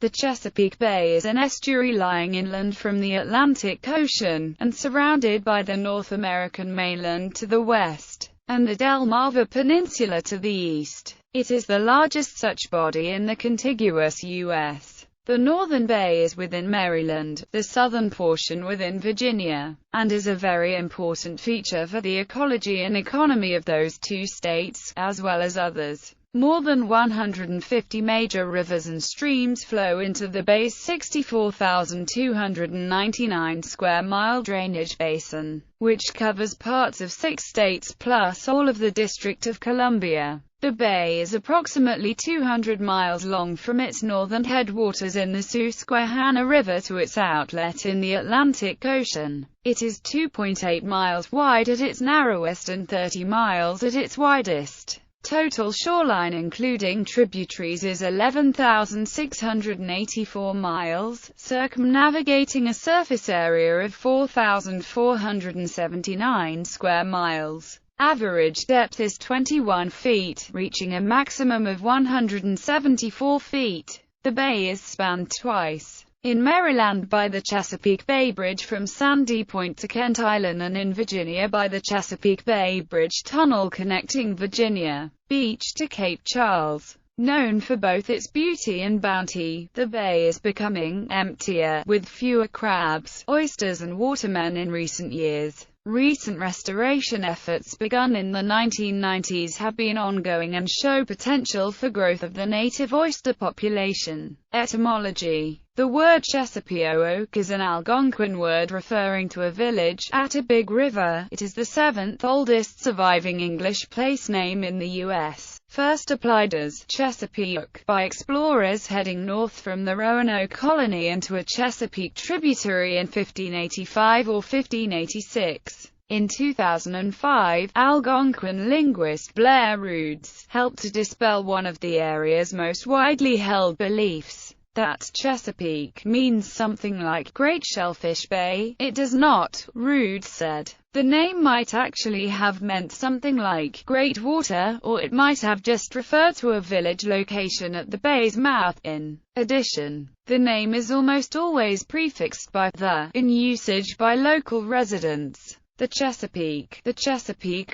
The Chesapeake Bay is an estuary lying inland from the Atlantic Ocean, and surrounded by the North American mainland to the west, and the Delmarva Peninsula to the east. It is the largest such body in the contiguous U.S. The northern bay is within Maryland, the southern portion within Virginia, and is a very important feature for the ecology and economy of those two states, as well as others. More than 150 major rivers and streams flow into the bay's 64,299 square mile drainage basin, which covers parts of 6 states plus all of the District of Columbia. The bay is approximately 200 miles long from its northern headwaters in the Susquehanna River to its outlet in the Atlantic Ocean. It is 2.8 miles wide at its narrowest and 30 miles at its widest. Total shoreline including tributaries is 11,684 miles, circumnavigating a surface area of 4,479 square miles. Average depth is 21 feet, reaching a maximum of 174 feet. The bay is spanned twice. In Maryland by the Chesapeake Bay Bridge from Sandy Point to Kent Island, and in Virginia by the Chesapeake Bay Bridge Tunnel connecting Virginia Beach to Cape Charles. Known for both its beauty and bounty, the bay is becoming emptier, with fewer crabs, oysters and watermen in recent years. Recent restoration efforts begun in the 1990s have been ongoing and show potential for growth of the native oyster population. Etymology: the word Chesapeake is an Algonquin word referring to a village at a big river. It is the 7th oldest surviving English place name in the U.S. First applied as Chesapeake by explorers heading north from the Roanoke colony into a Chesapeake tributary in 1585 or 1586. In 2005, Algonquin linguist Blair Roods helped to dispel one of the area's most widely held beliefs, that Chesapeake means something like Great Shellfish Bay. It does not, Roods said. The name might actually have meant something like Great Water, or it might have just referred to a village location at the bay's mouth. In addition, the name is almost always prefixed by the in usage by local residents. The Chesapeake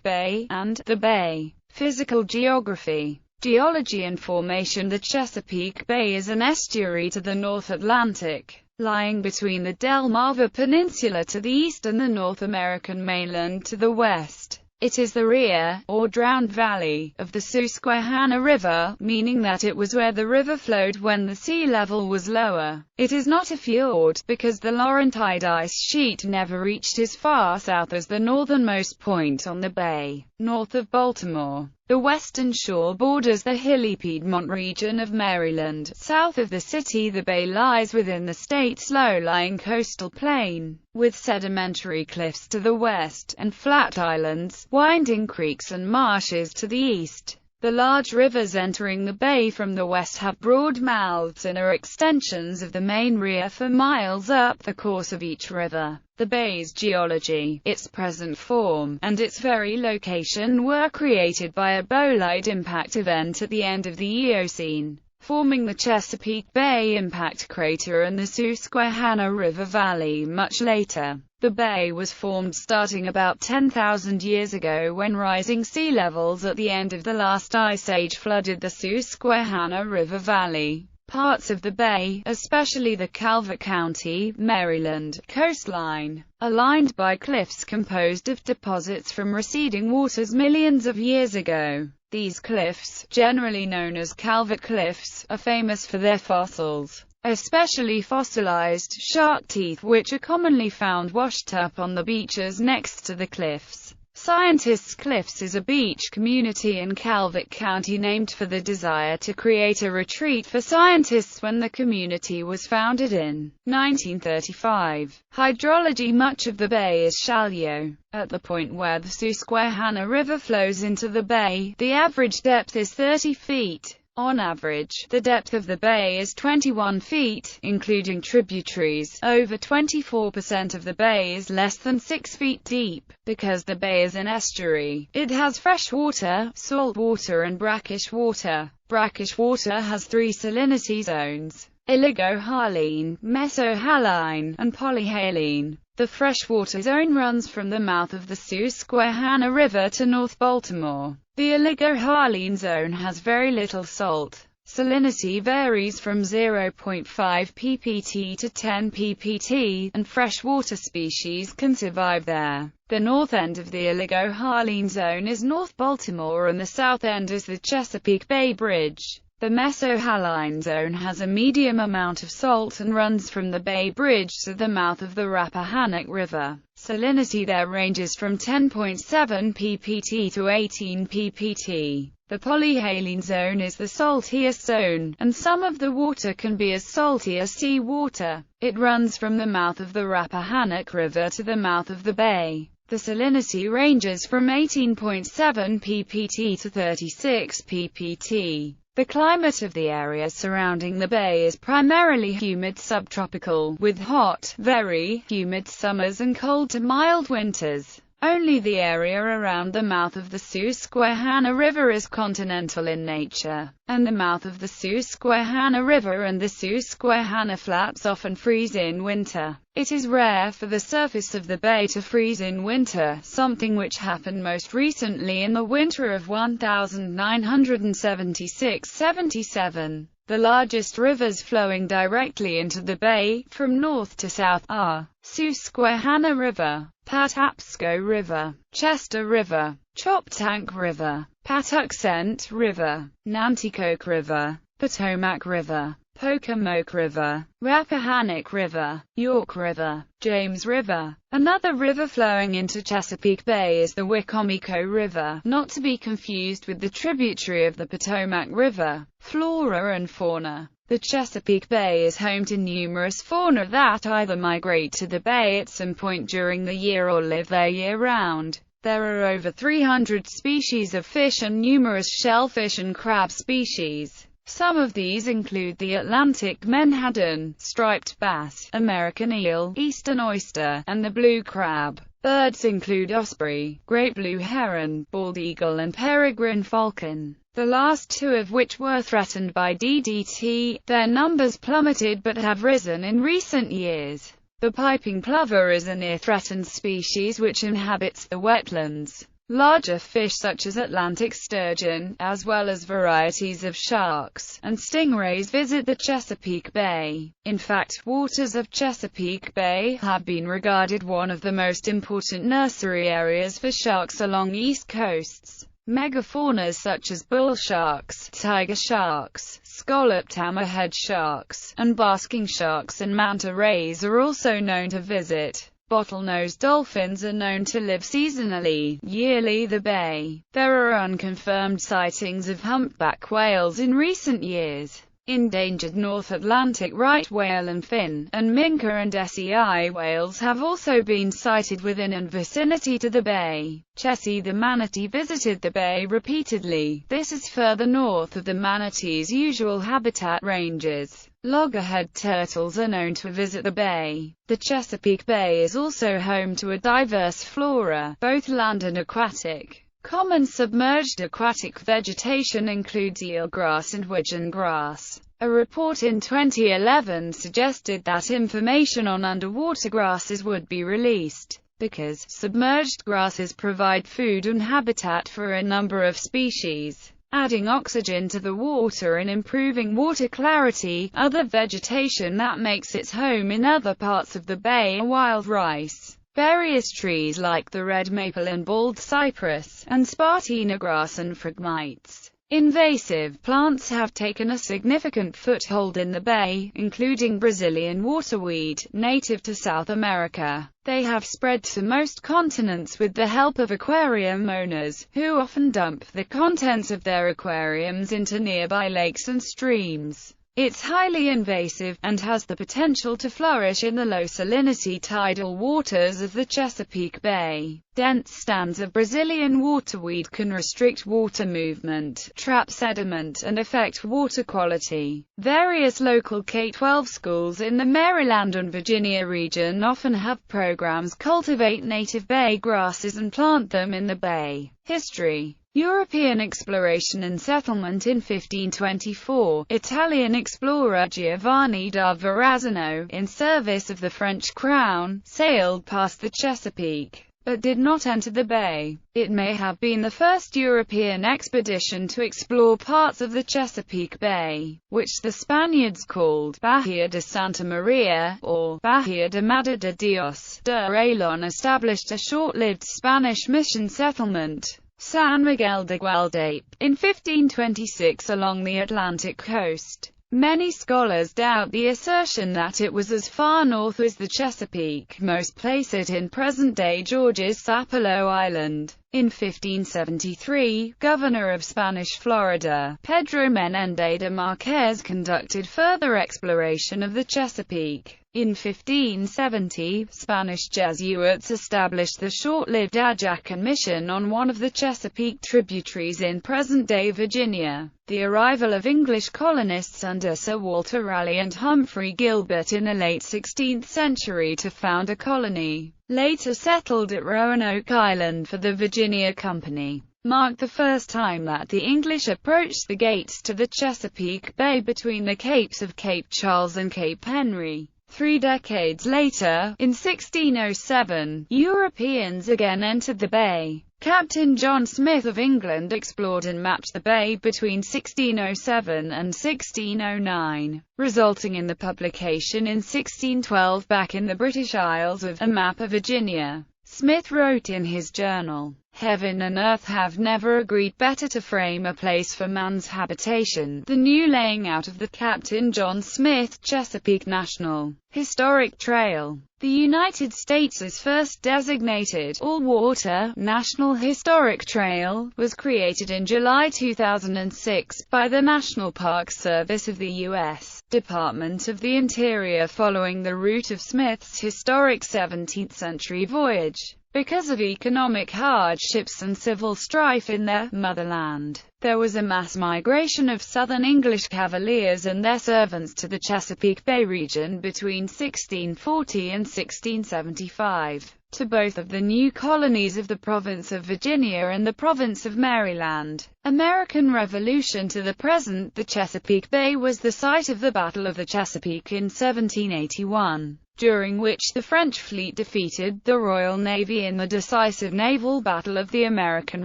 Bay, and the bay. Physical geography. Geology and formation. The Chesapeake Bay is an estuary to the North Atlantic, lying between the Delmarva Peninsula to the east and the North American mainland to the west. It is the rear, or drowned valley, of the Susquehanna River, meaning that it was where the river flowed when the sea level was lower. It is not a fjord, because the Laurentide ice sheet never reached as far south as the northernmost point on the bay, north of Baltimore. The western shore borders the hilly Piedmont region of Maryland. South of the city, the bay lies within the state's low-lying coastal plain, with sedimentary cliffs to the west, and flat islands, winding creeks and marshes to the east. The large rivers entering the bay from the west have broad mouths and are extensions of the main ria for miles up the course of each river. The bay's geology, its present form, and its very location were created by a bolide impact event at the end of the Eocene, forming the Chesapeake Bay impact crater and the Susquehanna River Valley much later. The bay was formed starting about 10,000 years ago when rising sea levels at the end of the last ice age flooded the Susquehanna River Valley. Parts of the bay, especially the Calvert County, Maryland, coastline, are lined by cliffs composed of deposits from receding waters millions of years ago. These cliffs, generally known as Calvert Cliffs, are famous for their fossils, especially fossilized shark teeth, which are commonly found washed up on the beaches next to the cliffs. Scientists' Cliffs is a beach community in Calvert County named for the desire to create a retreat for scientists when the community was founded in 1935. Hydrology. Much of the bay is shallow. At the point where the Susquehanna River flows into the bay, the average depth is 30 feet. On average, the depth of the bay is 21 feet, including tributaries. Over 24% of the bay is less than 6 feet deep. Because the bay is an estuary, it has fresh water, salt water and brackish water. Brackish water has 3 salinity zones. oligohaline, mesohaline, and polyhaline. The freshwater zone runs from the mouth of the Susquehanna River to North Baltimore. The oligohaline zone has very little salt. Salinity varies from 0.5 ppt to 10 ppt, and freshwater species can survive there. The north end of the oligohaline zone is North Baltimore and the south end is the Chesapeake Bay Bridge. The mesohaline zone has a medium amount of salt and runs from the Bay Bridge to the mouth of the Rappahannock River. Salinity there ranges from 10.7 ppt to 18 ppt. The polyhaline zone is the saltiest zone, and some of the water can be as salty as seawater. It runs from the mouth of the Rappahannock River to the mouth of the bay. The salinity ranges from 18.7 ppt to 36 ppt. The climate of the area surrounding the bay is primarily humid subtropical, with hot, very humid summers and cold to mild winters. Only the area around the mouth of the Susquehanna River is continental in nature, and the mouth of the Susquehanna River and the Susquehanna Flats often freeze in winter. It is rare for the surface of the bay to freeze in winter, something which happened most recently in the winter of 1976–77. The largest rivers flowing directly into the bay, from north to south, are Susquehanna River, Patapsco River, Chester River, Choptank River, Patuxent River, Nanticoke River, Potomac River, Pocomoke River, Rappahannock River, York River, James River. Another river flowing into Chesapeake Bay is the Wicomico River, not to be confused with the tributary of the Potomac River. Flora and fauna. The Chesapeake Bay is home to numerous fauna that either migrate to the bay at some point during the year or live there year-round. There are over 300 species of fish and numerous shellfish and crab species. Some of these include the Atlantic menhaden, striped bass, American eel, eastern oyster, and the blue crab. Birds include osprey, great blue heron, bald eagle and peregrine falcon, the last two of which were threatened by DDT. Their numbers plummeted but have risen in recent years. The piping plover is a near-threatened species which inhabits the wetlands. Larger fish such as Atlantic sturgeon, as well as varieties of sharks and stingrays visit the Chesapeake Bay. In fact, waters of Chesapeake Bay have been regarded one of the most important nursery areas for sharks along east coasts. Megafaunas such as bull sharks, tiger sharks, scalloped hammerhead sharks, and basking sharks and manta rays are also known to visit. Bottlenose dolphins are known to live seasonally, yearly the bay. There are unconfirmed sightings of humpback whales in recent years. Endangered North Atlantic right whale and fin, and minke and sei whales have also been sighted within and vicinity to the bay. Chessie the manatee visited the bay repeatedly. This is further north of the manatee's usual habitat ranges. Loggerhead turtles are known to visit the bay. The Chesapeake Bay is also home to a diverse flora, both land and aquatic. Common submerged aquatic vegetation includes eelgrass and widgeon grass. A report in 2011 suggested that information on underwater grasses would be released, because submerged grasses provide food and habitat for a number of species, adding oxygen to the water and improving water clarity. Other vegetation that makes its home in other parts of the bay are wild rice, various trees like the red maple and bald cypress, and spartina grass and phragmites. Invasive plants have taken a significant foothold in the bay, including Brazilian waterweed, native to South America. They have spread to most continents with the help of aquarium owners, who often dump the contents of their aquariums into nearby lakes and streams. It's highly invasive, and has the potential to flourish in the low-salinity tidal waters of the Chesapeake Bay. Dense stands of Brazilian waterweed can restrict water movement, trap sediment, and affect water quality. Various local K-12 schools in the Maryland and Virginia region often have programs cultivate native bay grasses and plant them in the bay. History. European exploration and settlement. In 1524, Italian explorer Giovanni da Verrazzano, in service of the French crown, sailed past the Chesapeake, but did not enter the bay. It may have been the first European expedition to explore parts of the Chesapeake Bay, which the Spaniards called Bahía de Santa Maria, or Bahía de Madre de Dios. De Ayllón established a short-lived Spanish mission settlement, San Miguel de Gualdape, in 1526 along the Atlantic coast. Many scholars doubt the assertion that it was as far north as the Chesapeake. Most place it in present-day Georgia's Sapelo Island. In 1573, governor of Spanish Florida, Pedro Menéndez de Marquez conducted further exploration of the Chesapeake. In 1570, Spanish Jesuits established the short-lived Ajacan mission on one of the Chesapeake tributaries in present-day Virginia. The arrival of English colonists under Sir Walter Raleigh and Humphrey Gilbert in the late 16th century to found a colony, later settled at Roanoke Island for the Virginia Company, marked the first time that the English approached the gates to the Chesapeake Bay between the capes of Cape Charles and Cape Henry. 3 decades later, in 1607, Europeans again entered the bay. Captain John Smith of England explored and mapped the bay between 1607 and 1609, resulting in the publication in 1612 back in the British Isles of a map of Virginia. Smith wrote in his journal, "Heaven and earth have never agreed better to frame a place for man's habitation." The new laying out of the Captain John Smith Chesapeake National Historic Trail. The United States' first designated all-water National Historic Trail was created in July 2006 by the National Park Service of the U.S. Department of the Interior following the route of Smith's historic 17th-century voyage. Because of economic hardships and civil strife in their motherland, there was a mass migration of Southern English Cavaliers and their servants to the Chesapeake Bay region between 1640 and 1675, to both of the new colonies of the province of Virginia and the province of Maryland. American Revolution to the present. The Chesapeake Bay was the site of the Battle of the Chesapeake in 1781. During which the French fleet defeated the Royal Navy in the decisive naval battle of the American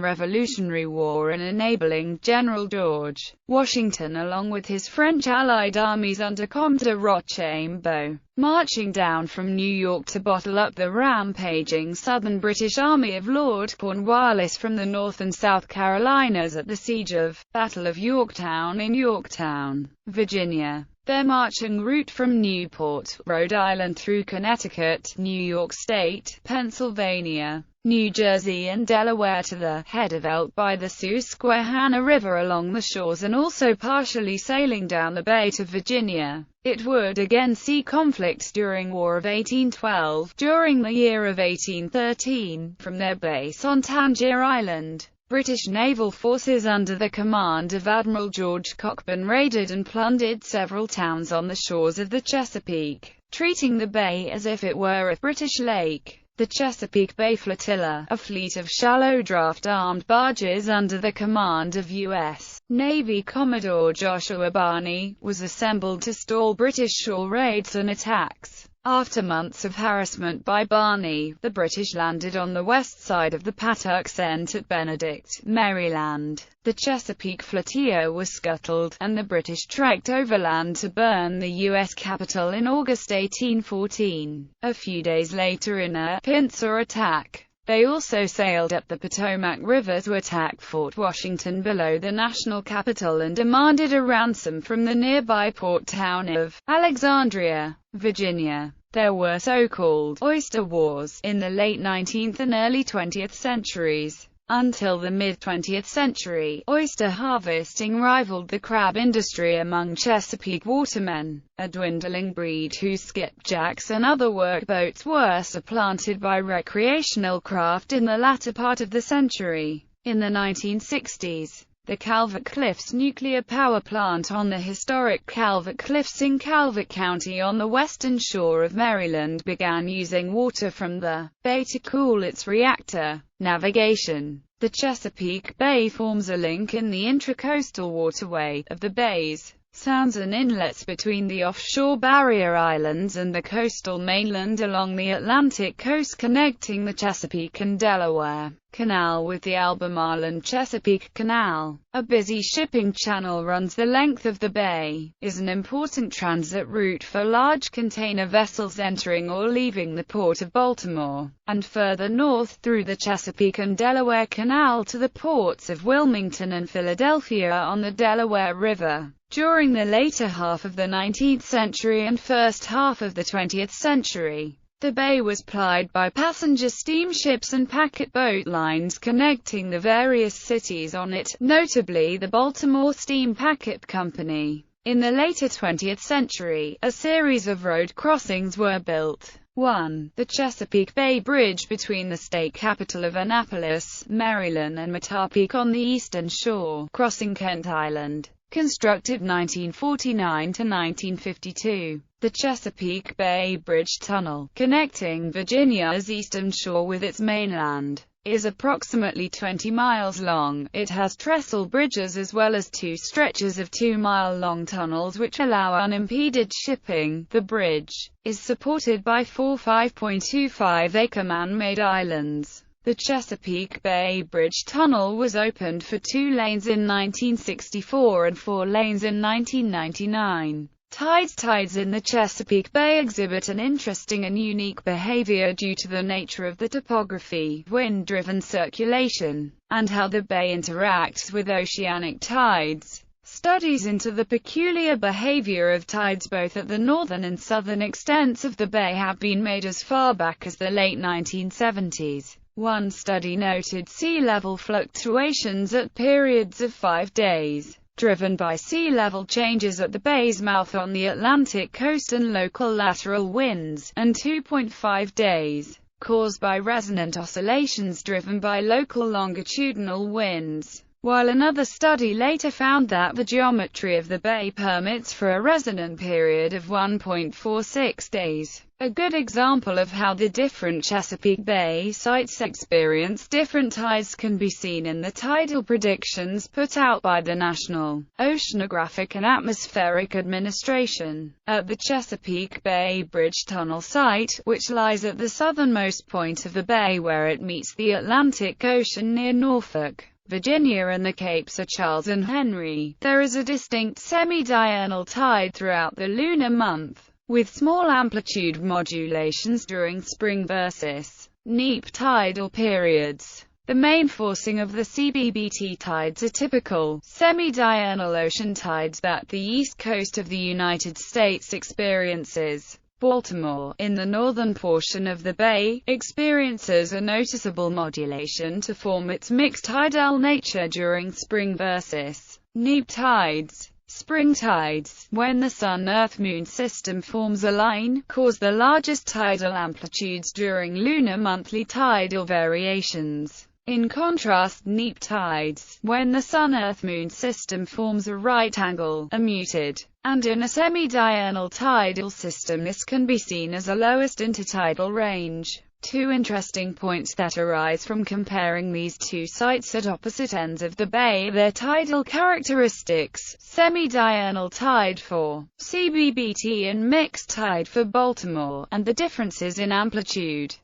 Revolutionary War, and enabling General George Washington along with his French allied armies under Comte de Rochambeau, marching down from New York to bottle up the rampaging Southern British Army of Lord Cornwallis from the North and South Carolinas at the Siege of Battle of Yorktown in Yorktown, Virginia. Their marching route from Newport, Rhode Island through Connecticut, New York State, Pennsylvania, New Jersey and Delaware to the head of Elk by the Susquehanna River along the shores, and also partially sailing down the bay to Virginia. It would again see conflict during War of 1812, during the year of 1813, from their base on Tangier Island. British naval forces under the command of Admiral George Cockburn raided and plundered several towns on the shores of the Chesapeake, treating the bay as if it were a British lake. The Chesapeake Bay Flotilla, a fleet of shallow draft armed barges under the command of U.S. Navy Commodore Joshua Barney, was assembled to stall British shore raids and attacks. After months of harassment by Barney, the British landed on the west side of the Patuxent at Benedict, Maryland. The Chesapeake flotilla was scuttled, and the British trekked overland to burn the U.S. Capitol in August 1814. A few days later, in a pincer attack, they also sailed up the Potomac River to attack Fort Washington below the national capital and demanded a ransom from the nearby port town of Alexandria, Virginia. There were so-called oyster wars in the late 19th and early 20th centuries. Until the mid-20th century, oyster harvesting rivaled the crab industry among Chesapeake watermen, a dwindling breed whose skipjacks and other workboats were supplanted by recreational craft in the latter part of the century. In the 1960s, the Calvert Cliffs nuclear power plant on the historic Calvert Cliffs in Calvert County on the western shore of Maryland began using water from the bay to cool its reactor. Navigation. The Chesapeake Bay forms a link in the intracoastal waterway of the bays, sounds and inlets between the offshore barrier islands and the coastal mainland along the Atlantic coast, connecting the Chesapeake and Delaware Canal with the Albemarle Chesapeake Canal. A busy shipping channel runs the length of the bay, is an important transit route for large container vessels entering or leaving the port of Baltimore, and further north through the Chesapeake and Delaware Canal to the ports of Wilmington and Philadelphia on the Delaware River. During the later half of the 19th century and first half of the 20th century, the bay was plied by passenger steamships and packet boat lines connecting the various cities on it, notably the Baltimore Steam Packet Company. In the later 20th century, a series of road crossings were built. 1. The Chesapeake Bay Bridge between the state capital of Annapolis, Maryland and Chesapeake on the eastern shore, crossing Kent Island. Constructed 1949 to 1952. The Chesapeake Bay Bridge Tunnel, connecting Virginia's eastern shore with its mainland, is approximately 20 miles long. It has trestle bridges as well as two stretches of 2-mile-long tunnels which allow unimpeded shipping. The bridge is supported by four 5.25-acre man-made islands. The Chesapeake Bay Bridge Tunnel was opened for 2 lanes in 1964 and 4 lanes in 1999. Tides in the Chesapeake Bay exhibit an interesting and unique behavior due to the nature of the topography, wind-driven circulation, and how the bay interacts with oceanic tides. Studies into the peculiar behavior of tides both at the northern and southern extents of the bay have been made as far back as the late 1970s. One study noted sea level fluctuations at periods of 5 days, driven by sea level changes at the bay's mouth on the Atlantic coast and local lateral winds, and 2.5 days, caused by resonant oscillations driven by local longitudinal winds. While another study later found that the geometry of the bay permits for a resonant period of 1.46 days. A good example of how the different Chesapeake Bay sites experience different tides can be seen in the tidal predictions put out by the National Oceanographic and Atmospheric Administration. At the Chesapeake Bay Bridge Tunnel site, which lies at the southernmost point of the bay where it meets the Atlantic Ocean near Norfolk, Virginia and the Capes of Charles and Henry, there is a distinct semi-diurnal tide throughout the lunar month, with small amplitude modulations during spring versus neap tidal periods. The main forcing of the CBBT tides are typical semi-diurnal ocean tides that the east coast of the United States experiences. Baltimore, in the northern portion of the bay, experiences a noticeable modulation to form its mixed tidal nature during spring versus neap tides. Spring tides, when the Sun-Earth-Moon system forms a line, cause the largest tidal amplitudes during lunar monthly tidal variations. In contrast, neap tides, when the Sun-Earth-Moon system forms a right angle, are muted, and in a semi-diurnal tidal system this can be seen as a lowest intertidal range. Two interesting points that arise from comparing these two sites at opposite ends of the bay: their tidal characteristics, semi-diurnal tide for CBBT and mixed tide for Baltimore, and the differences in amplitude.